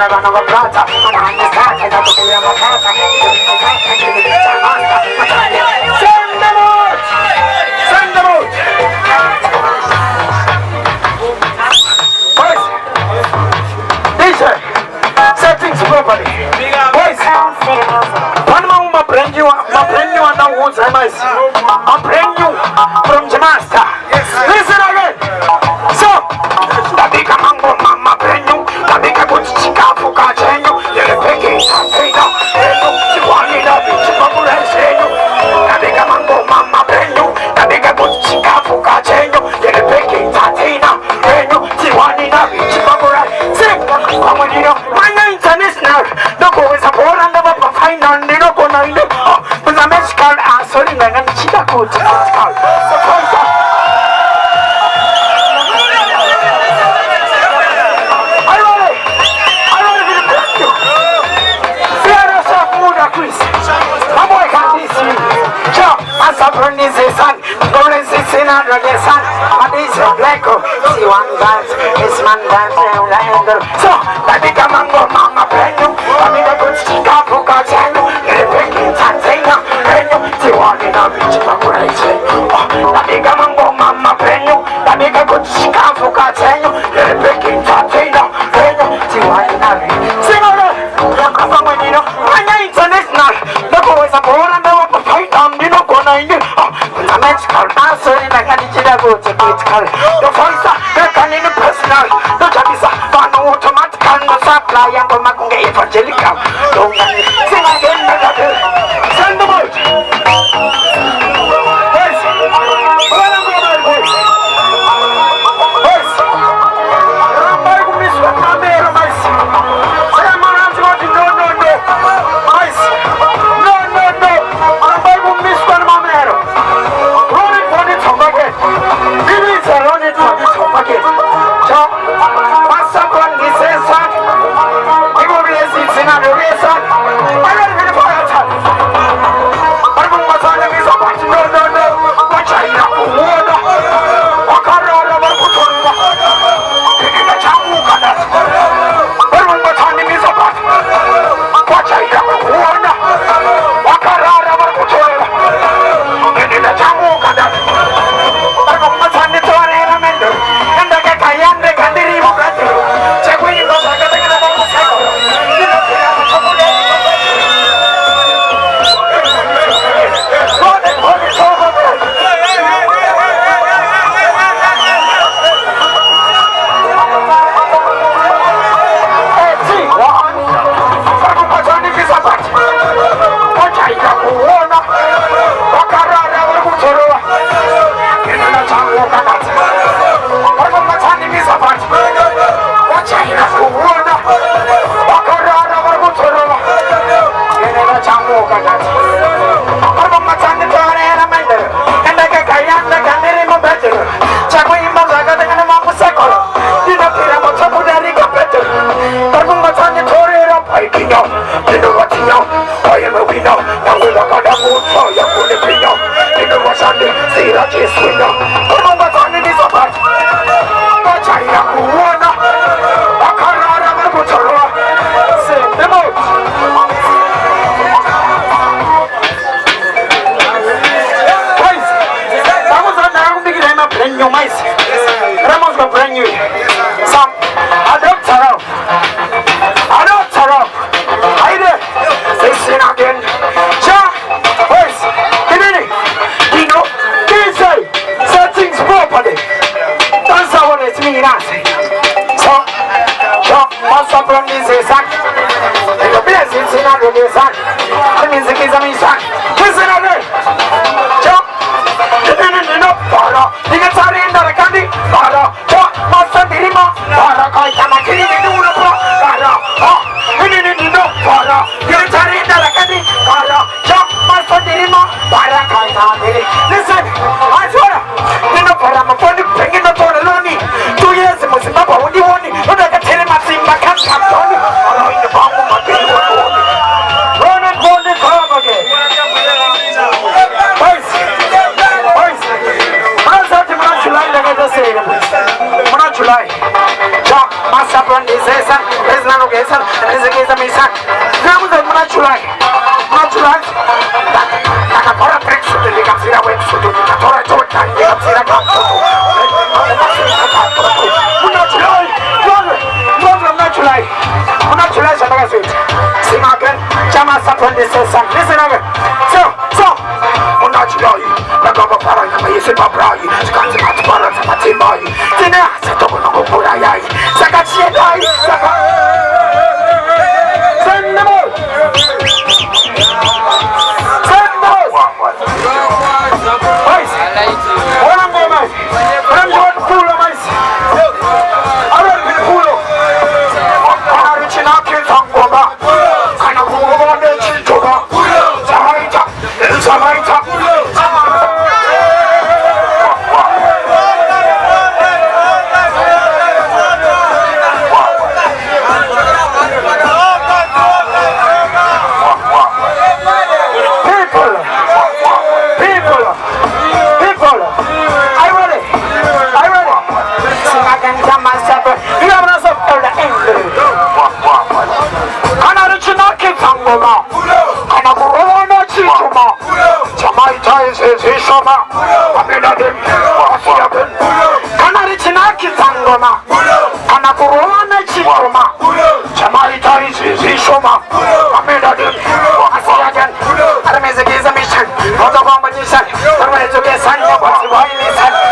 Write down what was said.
vanno comprata, ma non è stata, dato che abbiamo casa, settings properly. Boys, one more my brand new and now what's I miss. I'm brand new from Jamaica. Listen again. So, the big mambo mama brand new, the big good Chicago Cachenyo, the Peggy Santino, the one in the beach of the big mambo mama brand new, the big good Chicago Cachenyo, the Peggy Santino, the one in the beach of international, no go is a poor and never find on the no go no, but the Mexican answer in the Chicago. So, I think I'm on mama brand new. I mean, I could stick up for God's hand. You're picking Tanzania. Brand new. See one in a beach of crazy. I think I'm on mama brand new. I think I could stick up for God's hand. You're picking Tanzania. Brand new. See one in a beach. Sing on it. I'm when you know, I'm international. The boys are born and they're up to fight on the no go nine. The Mexican dancer in the Canadian go to beach. The voice, the Canadian personal. The Jamisa. Automatic and the supply and the Magunga evangelical. Don't sing again, send the boat. Boys, boys, Rambai Miss Ramera, my son. Samaran's got no, boys, no, Rambai Miss Ramera. Run it for the top again. It is a run it for the top again. I don't misan. Vamos a una chulay. Una chulay. La tora prensa de liga sira web sudu. La tora chota liga sira kampo. Una chulay. Una chulay. Una chulay sa taga sit. Sing again. Chama sapon de sesan. Listen again. So. Una chulay. La gaba para na may isi babray. Kansi mat para sa patimay. Tina sa togo na kukurayay. Saka chiyay. Saka. Send them all. Education,